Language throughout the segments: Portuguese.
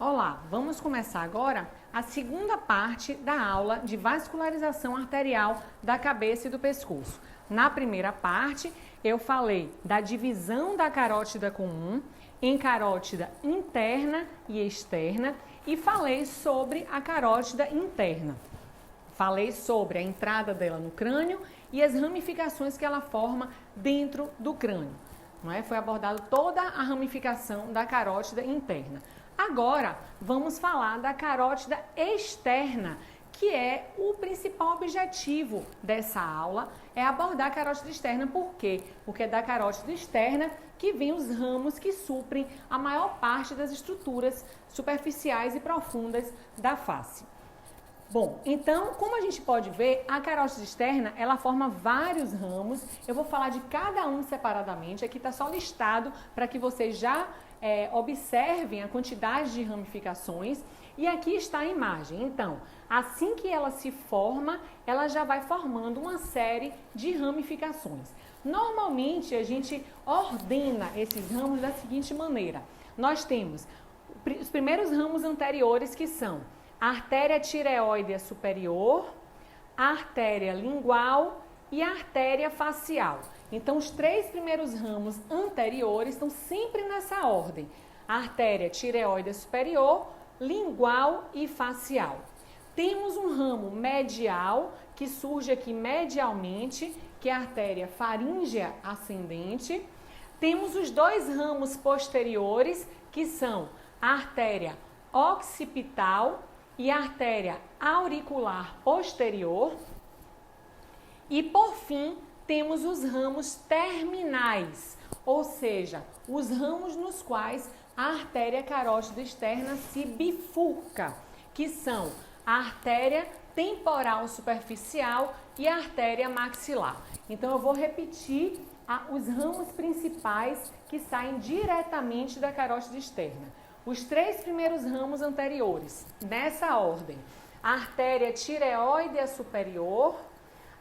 Olá, vamos começar agora a segunda parte da aula de vascularização arterial da cabeça e do pescoço. Na primeira parte, eu falei da divisão da carótida comum em carótida interna e externa e falei sobre a carótida interna. Falei sobre a entrada dela no crânio e as ramificações que ela forma dentro do crânio. Não é? Foi abordado toda a ramificação da carótida interna. Agora, vamos falar da carótida externa, que é o principal objetivo dessa aula, é abordar a carótida externa. Por quê? Porque é da carótida externa que vem os ramos que suprem a maior parte das estruturas superficiais e profundas da face. Bom, então, como a gente pode ver, a carótida externa, ela forma vários ramos. Eu vou falar de cada um separadamente, aqui está só listado para que vocês já observem a quantidade de ramificações. E aqui está a imagem. Então, assim que ela se forma, ela já vai formando uma série de ramificações. Normalmente, a gente ordena esses ramos da seguinte maneira. Nós temos os primeiros ramos anteriores, que são a artéria tireoide superior, a artéria lingual e a artéria facial. Então, os três primeiros ramos anteriores estão sempre nessa ordem: a artéria tireoide superior, lingual e facial. Temos um ramo medial, que surge aqui medialmente, que é a artéria faríngea ascendente. Temos os dois ramos posteriores, que são a artéria occipital e a artéria auricular posterior. E, por fim, temos os ramos terminais, ou seja, os ramos nos quais a artéria carótida externa se bifurca, que são a artéria temporal superficial e a artéria maxilar. Então, eu vou repetir os ramos principais que saem diretamente da carótida externa. Os três primeiros ramos anteriores, nessa ordem: a artéria tireoide superior,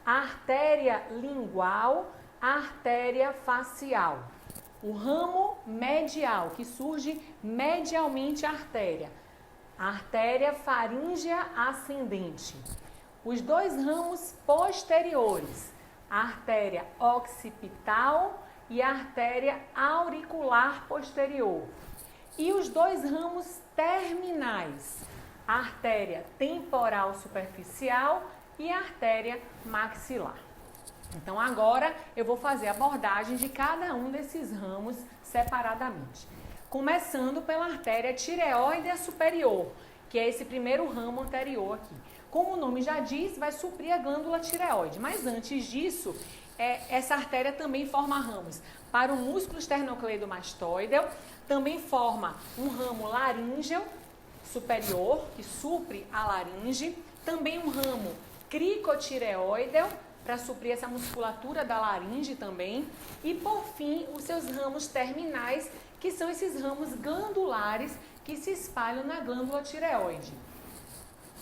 a artéria lingual, a artéria facial. O ramo medial, que surge medialmente a artéria faríngea ascendente. Os dois ramos posteriores, a artéria occipital e a artéria auricular posterior. E os dois ramos terminais, a artéria temporal superficial e a artéria maxilar. Então, agora eu vou fazer a abordagem de cada um desses ramos separadamente. Começando pela artéria tireoide superior, que é esse primeiro ramo anterior aqui. Como o nome já diz, vai suprir a glândula tireoide. Mas antes disso, essa artéria também forma ramos para o músculo esternocleidomastoideo, também forma um ramo laríngeo superior, que supre a laringe, também um ramo cricotireoideo, para suprir essa musculatura da laringe também, e por fim os seus ramos terminais, que são esses ramos glandulares que se espalham na glândula tireoide.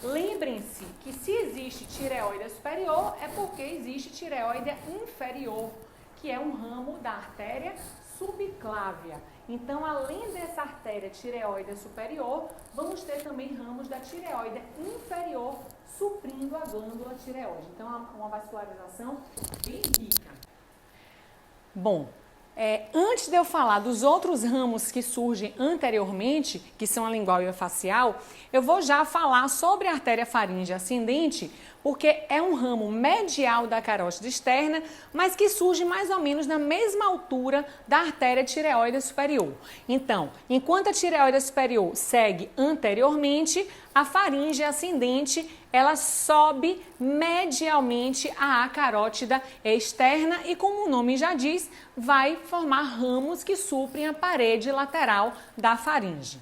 Lembrem-se que se existe tireoide superior, é porque existe tireoide inferior, que é um ramo da artéria subclávia. Então, além dessa artéria tireoide superior, vamos ter também ramos da tireoide inferior, suprindo a glândula tireoide. Então, é uma vascularização bem rica. Bom, antes de eu falar dos outros ramos que surgem anteriormente, que são a lingual e a facial, eu vou já falar sobre a artéria faríngea ascendente, porque é um ramo medial da carótida externa, mas que surge mais ou menos na mesma altura da artéria tireoide superior. Então, enquanto a tireoide superior segue anteriormente, a faríngea ascendente, ela sobe medialmente à carótida externa e, como o nome já diz, vai formar ramos que suprem a parede lateral da faringe.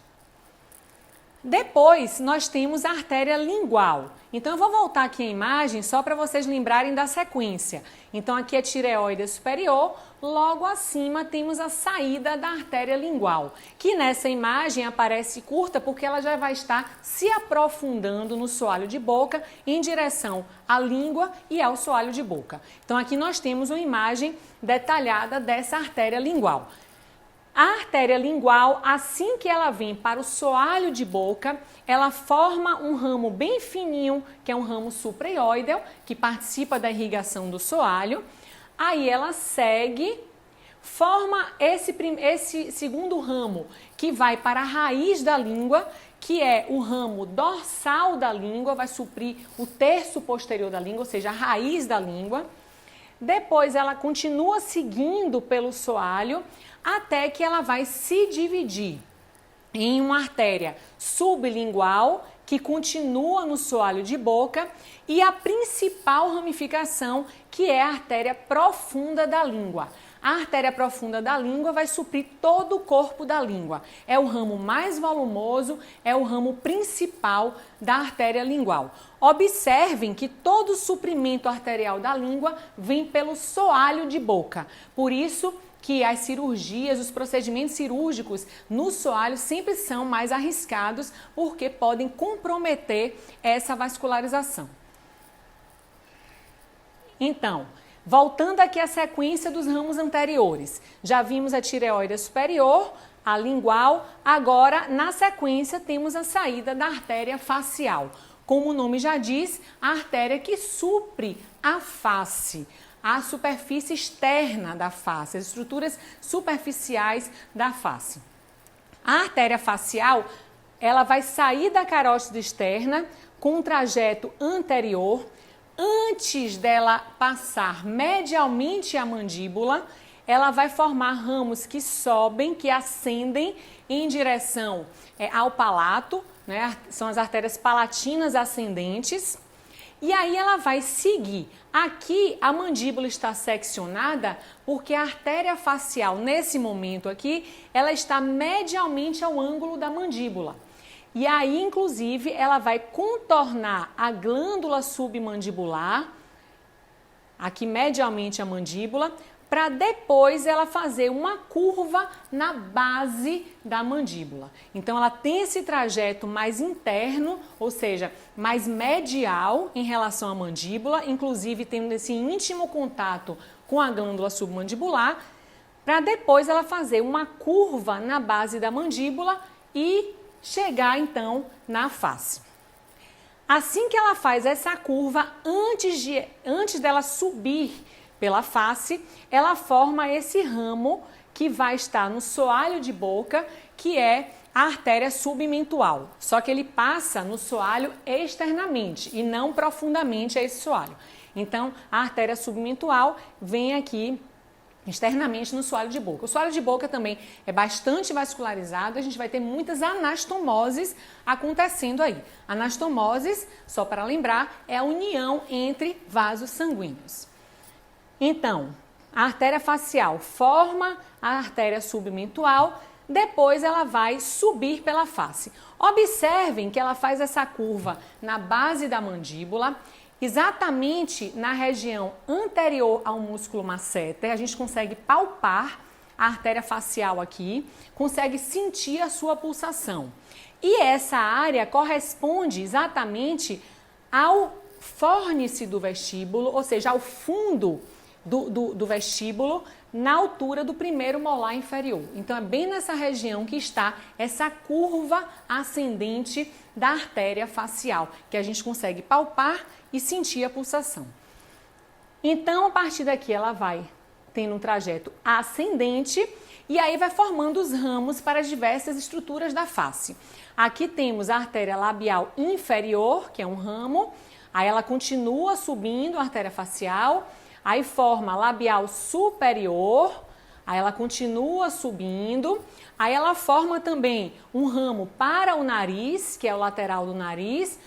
Depois, nós temos a artéria lingual. Então, eu vou voltar aqui a imagem só para vocês lembrarem da sequência. Então, aqui é tireoide superior, logo acima temos a saída da artéria lingual, que nessa imagem aparece curta porque ela já vai estar se aprofundando no soalho de boca em direção à língua e ao soalho de boca. Então, aqui nós temos uma imagem detalhada dessa artéria lingual. A artéria lingual, assim que ela vem para o soalho de boca, ela forma um ramo bem fininho, que é um ramo supraioideo, que participa da irrigação do soalho. Aí ela segue, forma esse segundo ramo, que vai para a raiz da língua, que é o ramo dorsal da língua, vai suprir o terço posterior da língua, ou seja, a raiz da língua. Depois ela continua seguindo pelo soalho, até que ela vai se dividir em uma artéria sublingual, que continua no soalho de boca, e a principal ramificação, que é a artéria profunda da língua. A artéria profunda da língua vai suprir todo o corpo da língua. É o ramo mais volumoso, é o ramo principal da artéria lingual. Observem que todo o suprimento arterial da língua vem pelo soalho de boca. Por isso que as cirurgias, os procedimentos cirúrgicos no soalho sempre são mais arriscados, porque podem comprometer essa vascularização. Então, voltando aqui à sequência dos ramos anteriores, já vimos a tireoide superior, a lingual, agora na sequência temos a saída da artéria facial. Como o nome já diz, a artéria que supre a face, a superfície externa da face, as estruturas superficiais da face. A artéria facial, ela vai sair da carótida externa com um trajeto anterior. Antes dela passar medialmente a mandíbula, ela vai formar ramos que sobem, que ascendem em direção ao palato, né? São as artérias palatinas ascendentes. E aí ela vai seguir. Aqui a mandíbula está seccionada porque a artéria facial, nesse momento aqui, ela está medialmente ao ângulo da mandíbula. E aí, inclusive, ela vai contornar a glândula submandibular, aqui medialmente a mandíbula, para depois ela fazer uma curva na base da mandíbula. Então, ela tem esse trajeto mais interno, ou seja, mais medial em relação à mandíbula, inclusive tendo esse íntimo contato com a glândula submandibular, para depois ela fazer uma curva na base da mandíbula e chegar então na face. Assim que ela faz essa curva, antes dela subir pela face, ela forma esse ramo que vai estar no soalho de boca, que é a artéria submentual. Só que ele passa no soalho externamente e não profundamente a esse soalho. Então, a artéria submentual vem aqui externamente no soalho de boca. O soalho de boca também é bastante vascularizado, a gente vai ter muitas anastomoses acontecendo aí. Anastomoses, só para lembrar, é a união entre vasos sanguíneos. Então, a artéria facial forma a artéria submentual, depois ela vai subir pela face. Observem que ela faz essa curva na base da mandíbula, exatamente na região anterior ao músculo masseter. A gente consegue palpar a artéria facial aqui, consegue sentir a sua pulsação. E essa área corresponde exatamente ao fórnice do vestíbulo, ou seja, ao fundo do vestíbulo, na altura do primeiro molar inferior. Então, é bem nessa região que está essa curva ascendente da artéria facial, que a gente consegue palpar e sentir a pulsação. Então, a partir daqui, ela vai tendo um trajeto ascendente e aí vai formando os ramos para as diversas estruturas da face. Aqui temos a artéria labial inferior, que é um ramo, aí ela continua subindo a artéria facial, aí forma labial superior, aí ela continua subindo, aí ela forma também um ramo para o nariz, que é o lateral do nariz,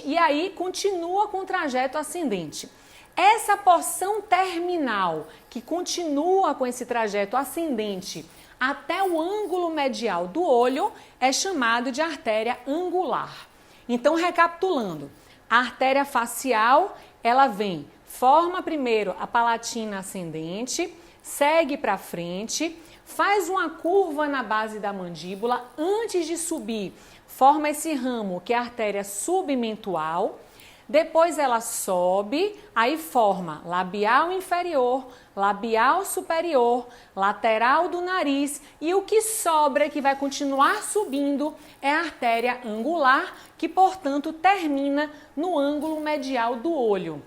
e aí continua com o trajeto ascendente. Essa porção terminal, que continua com esse trajeto ascendente até o ângulo medial do olho, é chamado de artéria angular. Então, recapitulando, a artéria facial, ela vem, forma primeiro a palatina ascendente, segue para frente, faz uma curva na base da mandíbula, antes de subir, forma esse ramo que é a artéria submentual, Depois ela sobe, aí forma labial inferior, labial superior, lateral do nariz e o que sobra, que vai continuar subindo, é a artéria angular, que portanto termina no ângulo medial do olho.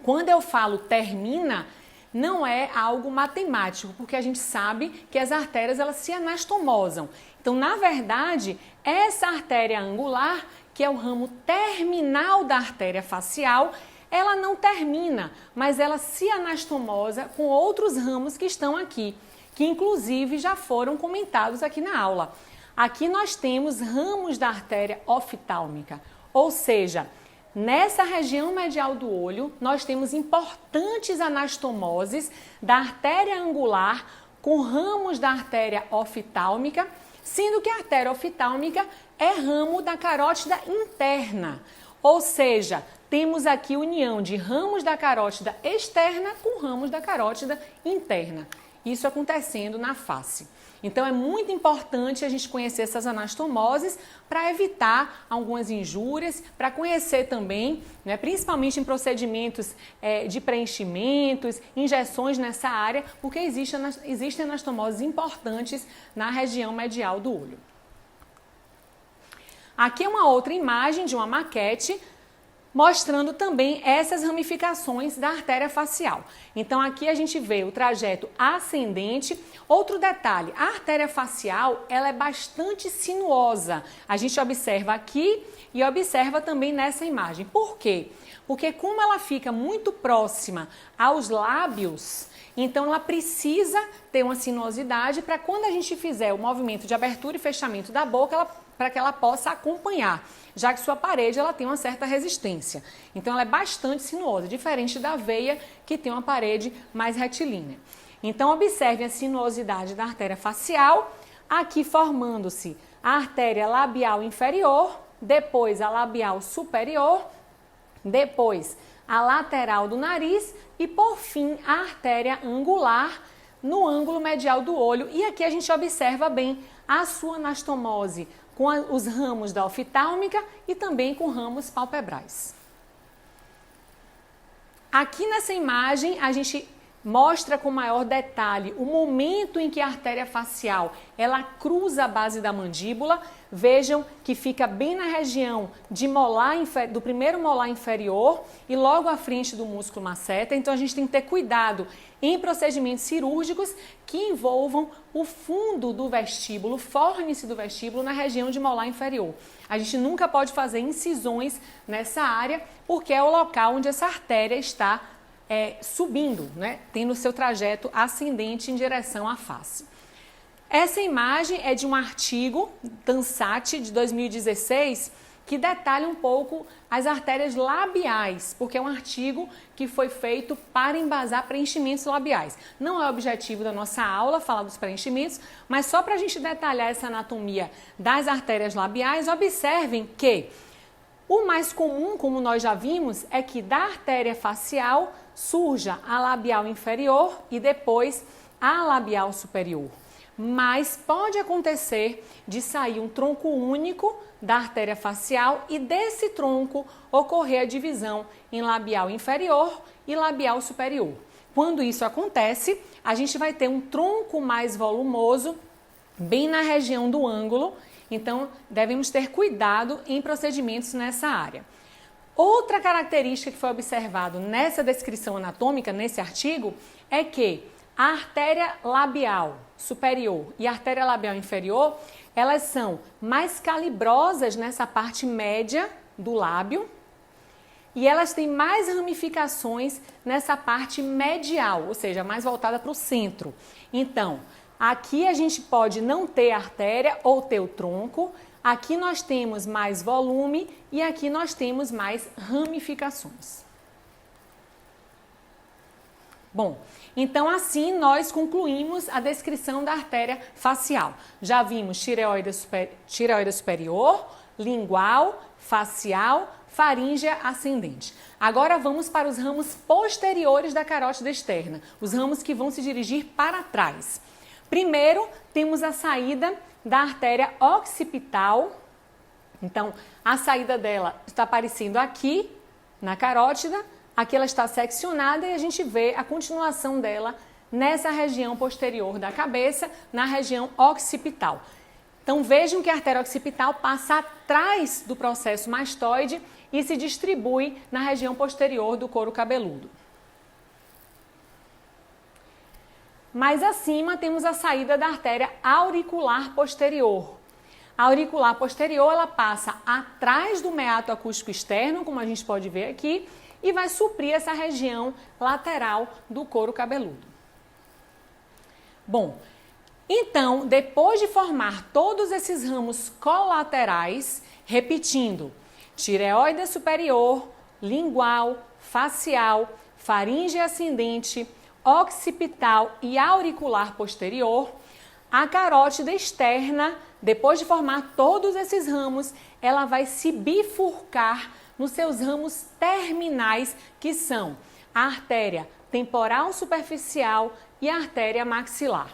Quando eu falo termina, não é algo matemático, porque a gente sabe que as artérias elas se anastomosam. Então, na verdade, essa artéria angular, que é o ramo terminal da artéria facial, ela não termina, mas ela se anastomosa com outros ramos que estão aqui, que inclusive já foram comentados aqui na aula. Aqui nós temos ramos da artéria oftálmica, ou seja, nessa região medial do olho, nós temos importantes anastomoses da artéria angular com ramos da artéria oftálmica, sendo que a artéria oftálmica é ramo da carótida interna. Ou seja, temos aqui união de ramos da carótida externa com ramos da carótida interna. Isso acontecendo na face. Então é muito importante a gente conhecer essas anastomoses para evitar algumas injúrias, para conhecer também, né, principalmente em procedimentos de preenchimentos, injeções nessa área, porque existem anastomoses importantes na região medial do olho. Aqui é uma outra imagem de uma maquete, mostrando também essas ramificações da artéria facial. Então aqui a gente vê o trajeto ascendente. Outro detalhe, a artéria facial ela é bastante sinuosa. A gente observa aqui e observa também nessa imagem. Por quê? Porque como ela fica muito próxima aos lábios, então ela precisa ter uma sinuosidade para quando a gente fizer o movimento de abertura e fechamento da boca, para que ela possa acompanhar, já que sua parede ela tem uma certa resistência. Então ela é bastante sinuosa, diferente da veia que tem uma parede mais retilínea. Então observe a sinuosidade da artéria facial, aqui formando-se a artéria labial inferior, depois a labial superior, depois a lateral do nariz e por fim a artéria angular no ângulo medial do olho. E aqui a gente observa bem a sua anastomose com os ramos da oftálmica e também com ramos palpebrais. Aqui nessa imagem a gente mostra com maior detalhe o momento em que a artéria facial ela cruza a base da mandíbula. Vejam que fica bem na região de do primeiro molar inferior e logo à frente do músculo masseter. Então a gente tem que ter cuidado em procedimentos cirúrgicos que envolvam o fundo do vestíbulo, o fórnice do vestíbulo na região de molar inferior. A gente nunca pode fazer incisões nessa área porque é o local onde essa artéria está subindo, né? Tendo o seu trajeto ascendente em direção à face. Essa imagem é de um artigo, Tansat, de 2016, que detalha um pouco as artérias labiais, porque é um artigo que foi feito para embasar preenchimentos labiais. Não é o objetivo da nossa aula falar dos preenchimentos, mas só para a gente detalhar essa anatomia das artérias labiais, observem que o mais comum, como nós já vimos, é que da artéria facial surja a labial inferior e depois a labial superior. Mas pode acontecer de sair um tronco único da artéria facial e desse tronco ocorrer a divisão em labial inferior e labial superior. Quando isso acontece, a gente vai ter um tronco mais volumoso bem na região do ângulo, então devemos ter cuidado em procedimentos nessa área. Outra característica que foi observado nessa descrição anatômica, nesse artigo, é que a artéria labial superior e a artéria labial inferior, elas são mais calibrosas nessa parte média do lábio e elas têm mais ramificações nessa parte medial, ou seja, mais voltada para o centro. Então, aqui a gente pode não ter artéria ou ter o tronco, aqui nós temos mais volume e aqui nós temos mais ramificações. Bom, então assim nós concluímos a descrição da artéria facial. Já vimos tireoide superior, lingual, facial, faríngea ascendente. Agora vamos para os ramos posteriores da carótida externa, os ramos que vão se dirigir para trás. Primeiro, temos a saída da artéria occipital. Então, a saída dela está aparecendo aqui na carótida, aqui ela está seccionada e a gente vê a continuação dela nessa região posterior da cabeça, na região occipital. Então vejam que a artéria occipital passa atrás do processo mastoide e se distribui na região posterior do couro cabeludo. Mais acima temos a saída da artéria auricular posterior. A auricular posterior ela passa atrás do meato acústico externo, como a gente pode ver aqui, e vai suprir essa região lateral do couro cabeludo. Bom, então, depois de formar todos esses ramos colaterais, repetindo, tireoide superior, lingual, facial, faringe ascendente, occipital e auricular posterior, a carótida externa, depois de formar todos esses ramos, ela vai se bifurcar nos seus ramos terminais, que são a artéria temporal superficial e a artéria maxilar.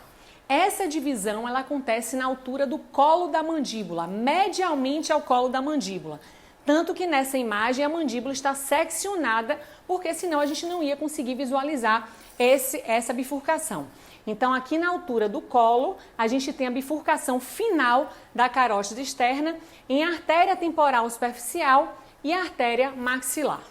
Essa divisão ela acontece na altura do colo da mandíbula, medialmente ao colo da mandíbula. Tanto que nessa imagem a mandíbula está seccionada, porque senão a gente não ia conseguir visualizar essa bifurcação. Então aqui na altura do colo, a gente tem a bifurcação final da carótida externa em artéria temporal superficial e artéria maxilar.